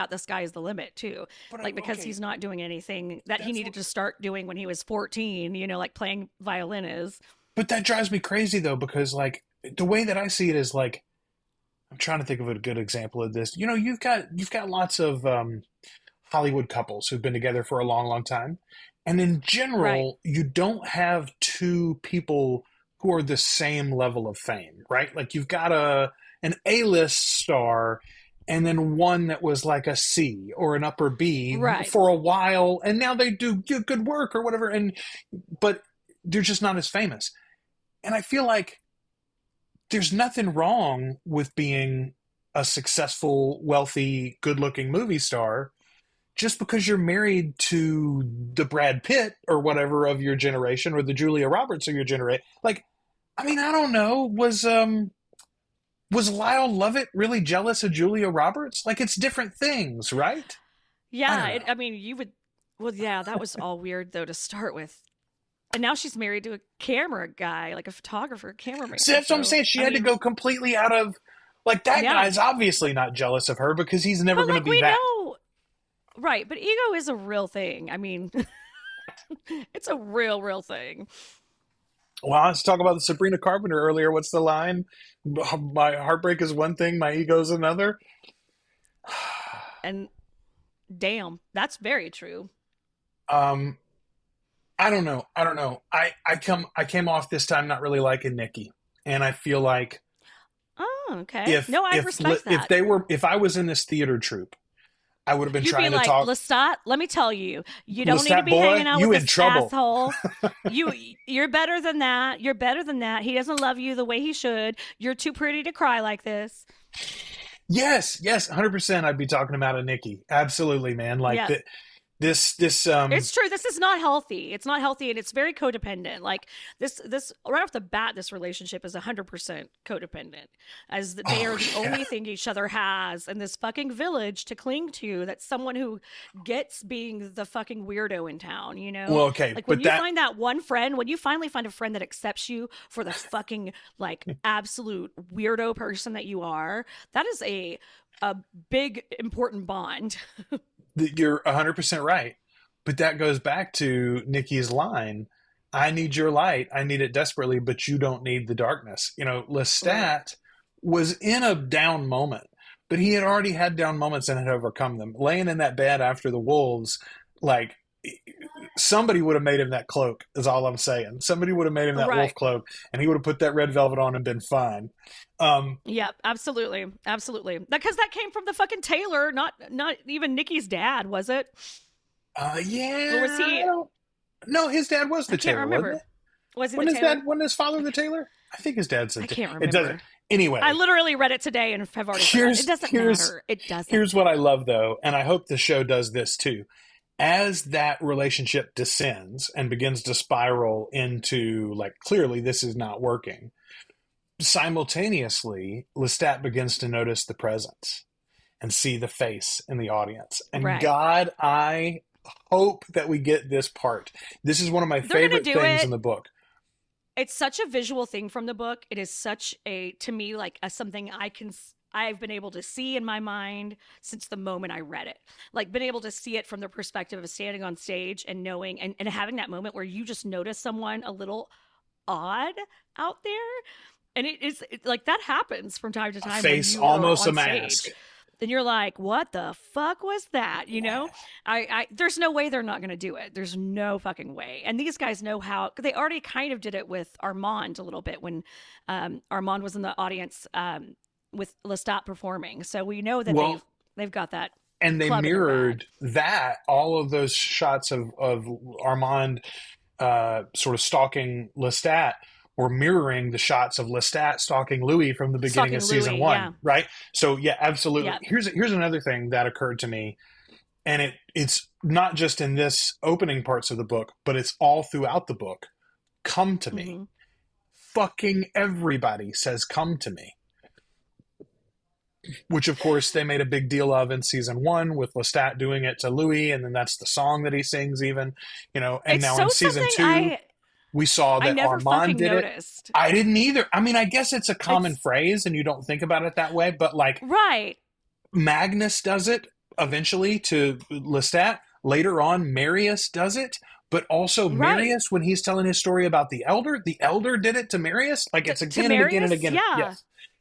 the sky is the limit too. But, like, because okay, he's not doing anything that he that's needed to start doing when he was 14, like playing violin is. But that drives me crazy though, because like the way that I see it is like, I'm trying to think of a good example of this. You've got lots of Hollywood couples who've been together for a long, long time. And in general, you don't have two people who are the same level of fame, right? Like you've got an A-list star and then one that was like a C or an upper B for a while, and now they do good work or whatever, but they're just not as famous. And I feel like there's nothing wrong with being a successful, wealthy, good-looking movie star just because you're married to the Brad Pitt or whatever of your generation, or the Julia Roberts of your generation. Like, I mean, I don't know. Was was Lyle Lovett really jealous of Julia Roberts? Like, it's different things, right? Yeah, I mean, you would. Well, yeah, that was all weird though to start with. And now she's married to a camera guy, like a photographer, cameraman. See, that's what I'm saying. She had to go completely out of, like, that guy's obviously not jealous of her because he's never going to be that. Know, right, but ego is a real thing. I mean, it's a real thing. Well, let's talk about the Sabrina Carpenter earlier. What's the line? My heartbreak is one thing, my ego is another. And damn, that's very true. I don't know. I came off this time not really liking Nikki, and I feel like, oh, okay. I respect that. If I was in this theater troupe, I would have been trying to talk. Lestat, let me tell you, you don't Lestat, need to be hanging out with this trouble. asshole. You're better than that. You're better than that. He doesn't love you the way he should. You're too pretty to cry like this. Yes, 100%. I'd be talking about a Nikki. Absolutely, man. Like this it's true. This is not healthy. It's not healthy, and it's very codependent. Like this right off the bat, this relationship is 100% codependent, as they are the only thing each other has in this fucking village to cling to. That's someone who gets being the fucking weirdo in town, you know? Well, okay, like when you find that one friend, when you finally find a friend that accepts you for the fucking like absolute weirdo person that you are, that is a big important bond. You're 100% right. But that goes back to Nikki's line, I need your light. I need it desperately, but you don't need the darkness. You know, Lestat was in a down moment, but he had already had down moments and had overcome them. Laying in that bed after the wolves, like, somebody would have made him that cloak, is all I'm saying. Somebody would have made him that wolf cloak, and he would have put that red velvet on and been fine. Yeah, absolutely. Because that came from the fucking tailor, not even Nikki's dad, was it? Yeah. Or was he? No, his dad was the tailor. I can't remember. Was he the tailor? Wasn't his father the tailor? I think his dad's the tailor. I can't remember. It doesn't. Anyway, I literally read it today and have already forgotten. It doesn't matter. It doesn't. Here's what I love, though, and I hope the show does this too. As that relationship descends and begins to spiral into, like, clearly this is not working, simultaneously, Lestat begins to notice the presence and see the face in the audience. And God, I hope that we get this part. This is one of my favorite things in the book. It's such a visual thing from the book. It is such to me, like something I've been able to see in my mind since the moment I read it. Like, been able to see it from the perspective of standing on stage and knowing and having that moment where you just notice someone a little odd out there. And like that happens from time to time. Face almost a mask. Then you're like, what the fuck was that? You know, there's no way they're not going to do it. There's no fucking way. And these guys know how. They already kind of did it with Armand a little bit when Armand was in the audience with Lestat performing. So we know that they've got that. And they mirrored that, all of those shots of Armand sort of stalking Lestat were mirroring the shots of Lestat stalking Louis from the beginning of season 1, right? So yeah, absolutely. Yeah. Here's another thing that occurred to me, and it's not just in this opening parts of the book, but it's all throughout the book. Come to me. Fucking everybody says come to me. Which, of course, they made a big deal of in season 1 with Lestat doing it to Louis, and then that's the song that he sings even, you know, and now in season 2... we saw that Armand did it. I didn't either. I mean, I guess it's a common phrase and you don't think about it that way, but like Magnus does it eventually to Lestat. Later on, Marius does it, but also Marius, when he's telling his story about the elder did it to Marius. Like it's again and again and again. Yeah.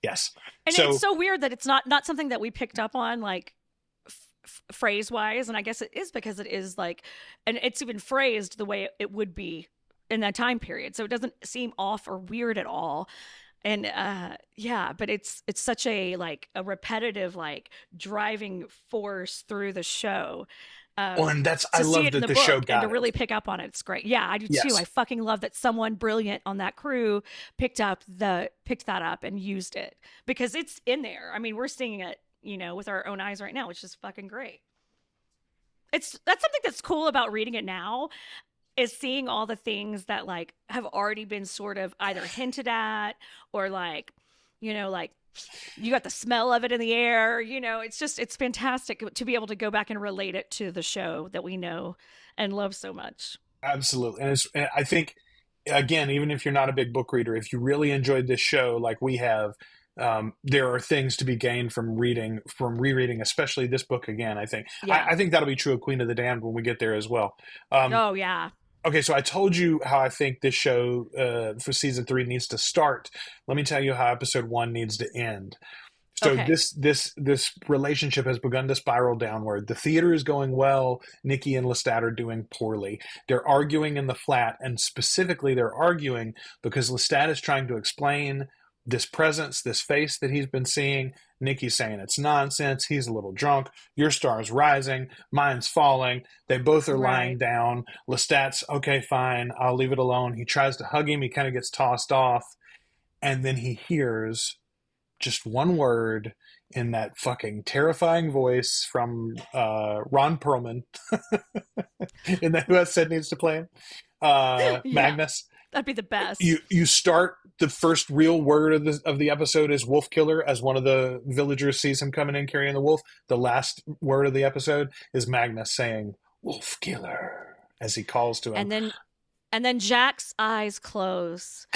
Yes. And it's so weird that it's not something that we picked up on, like phrase wise. And I guess it is because it is like, and it's even phrased the way it would be in that time period, so it doesn't seem off or weird at all. And but it's such a like a repetitive like driving force through the show. And that's I love that the show got and to really pick up on it. It's great. Yeah, I do too. I fucking love that someone brilliant on that crew picked that up and used it, because it's in there. I mean, we're seeing it, you know, with our own eyes right now, which is fucking great. That's something that's cool about reading it now, is seeing all the things that like have already been sort of either hinted at or like, you know, like You got the smell of it in the air. It's fantastic to be able to go back and relate it to the show that we know and love so much. Absolutely. And I think, again, even if you're not a big book reader, if you really enjoyed this show like we have, there are things to be gained from rereading, especially this book again, I think. Yeah. I think that'll be true of Queen of the Damned when we get there as well. Oh, yeah. Okay, so I told you how I think this show for season 3 needs to start. Let me tell you how episode 1 needs to end. So Okay. this relationship has begun to spiral downward. The theater is going well. Nikki and Lestat are doing poorly. They're arguing in the flat, and specifically they're arguing because Lestat is trying to explain this presence, this face that he's been seeing. Nikki's saying it's nonsense. He's a little drunk. Your star's rising. Mine's falling. They both are lying down. Lestat's, okay, fine. I'll leave it alone. He tries to hug him. He kind of gets tossed off. And then he hears just one word in that fucking terrifying voice from Ron Perlman. Isn't that who I said needs to play him? Magnus. That'd be the best. You start, the first real word of the episode is wolf killer, as one of the villagers sees him coming in carrying the wolf. The last word of the episode is Magnus saying wolf killer as he calls to him. And then Jack's eyes close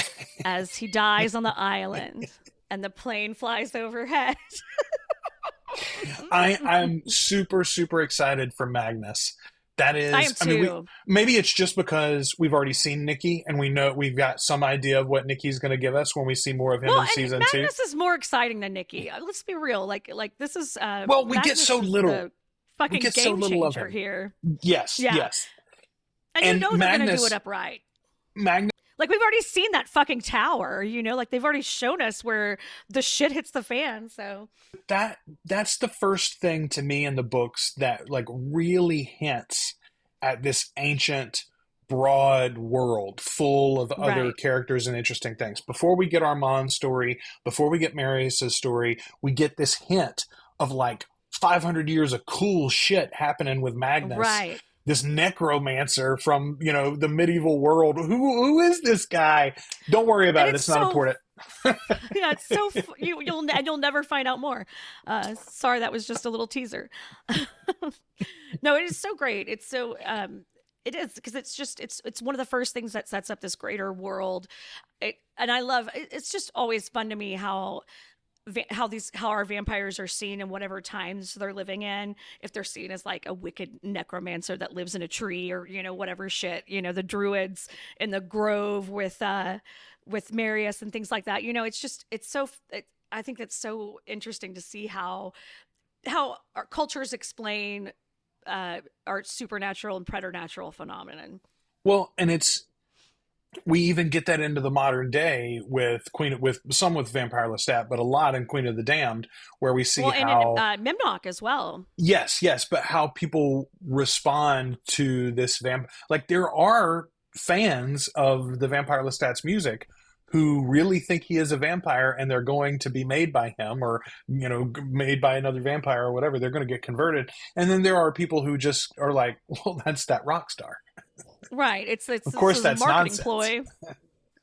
as he dies on the island and the plane flies overhead. I'm super, super excited for Magnus. That is, I am too. mean, maybe it's just because we've already seen Nikki and we know we've got some idea of what Nikki's going to give us when we see more of him in season 2. Magnus is more exciting than Nikki. Let's be real. Like this is. Well, we get so little. Fucking game so little of him here. Yes, yes. And you know they're going to do it upright. Magnus. Like, we've already seen that fucking tower, like they've already shown us where the shit hits the fan. So that's the first thing to me in the books that like really hints at this ancient, broad world full of other characters and interesting things. Before we get Armand's story, before we get Marius's story, we get this hint of like 500 years of cool shit happening with Magnus. Right. This necromancer from, the medieval world. Who is this guy? Don't worry about it. It's not important. Yeah, it's so you'll never find out more. Sorry, that was just a little teaser. No, it is so great. It's so it is, because it's one of the first things that sets up this greater world. And I love it's just always fun to me how our vampires are seen in whatever times they're living in. If they're seen as like a wicked necromancer that lives in a tree, or whatever shit, the druids in the grove with Marius and things like that. I think it's so interesting to see how our cultures explain our supernatural and preternatural phenomenon. Well, and we even get that into the modern day with Vampire Lestat, but a lot in Queen of the Damned, where we see how and Mimnock as well. Yes, but how people respond to this like there are fans of the Vampire Lestat's music who really think he is a vampire, and they're going to be made by him, or made by another vampire or whatever. They're going to get converted, and then there are people who just are like, well, that's that rock star. Right. It's of course that's a marketing nonsense. ploy.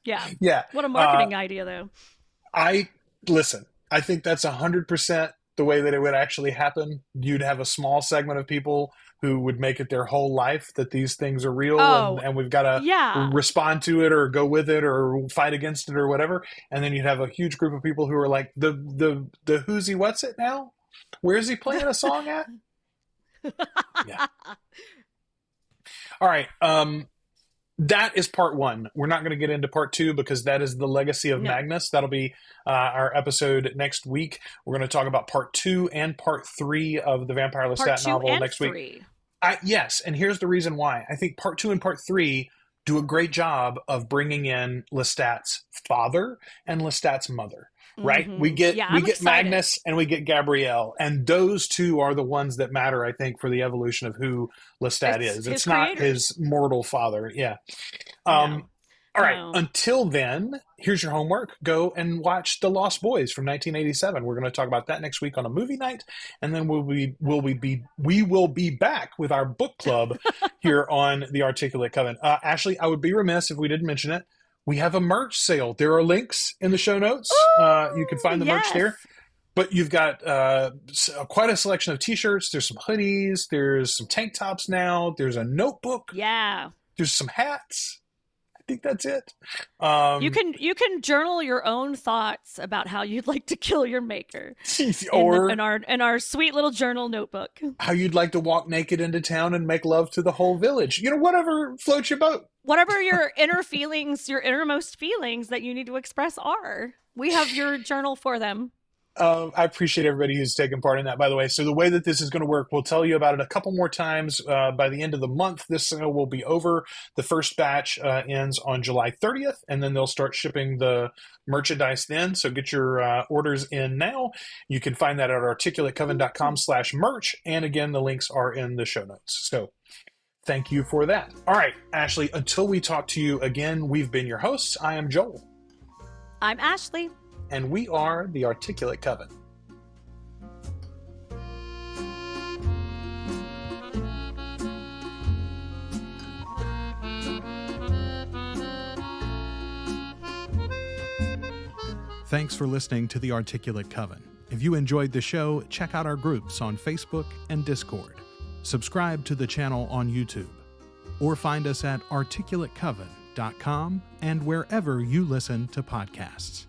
Yeah. Yeah. What a marketing idea, though. I think that's 100% the way that it would actually happen. You'd have a small segment of people who would make it their whole life that these things are real, and we've got to respond to it or go with it or fight against it or whatever. And then you'd have a huge group of people who are like, the who's he, what's it now? Where's he playing a song at? Yeah. All right. That is part 1. We're not going to get into part 2 because that is the legacy of Magnus. That'll be our episode next week. We're going to talk about part 2 and part 3 of the Vampire Lestat novel next week. Yes, and here's the reason why. I think part 2 and part 3 do a great job of bringing in Lestat's father and Lestat's mother. Right? Mm-hmm. We get excited. Magnus and we get Gabrielle, and those two are the ones that matter, I think, for the evolution of who Lestat is. It's not his mortal father. Yeah. All right. Until then, here's your homework. Go and watch The Lost Boys from 1987. We're going to talk about that next week on a movie night, and then we will be back with our book club here on The Articulate Coven. Ashley, I would be remiss if we didn't mention it. we have a merch sale. There are links in the show notes. You can find the merch there. But you've got quite a selection of T-shirts. There's some hoodies. There's some tank tops now. There's a notebook. Yeah. There's some hats. I think that's it. You can journal your own thoughts about how you'd like to kill your maker, or in our sweet little journal notebook. How you'd like to walk naked into town and make love to the whole village. Whatever floats your boat. Whatever your inner feelings, your innermost feelings that you need to express are. We have your journal for them. I appreciate everybody who's taken part in that, by the way. So the way that this is going to work, we'll tell you about it a couple more times. By the end of the month, this sale will be over. The first batch ends on July 30th, and then they'll start shipping the merchandise then. So get your orders in now. You can find that at articulatecoven.com/merch. And again, the links are in the show notes. So thank you for that. All right, Ashley, until we talk to you again, we've been your hosts. I am Joel. I'm Ashley. And we are the Articulate Coven. Thanks for listening to the Articulate Coven. If you enjoyed the show, check out our groups on Facebook and Discord. Subscribe to the channel on YouTube. Or find us at articulatecoven.com and wherever you listen to podcasts.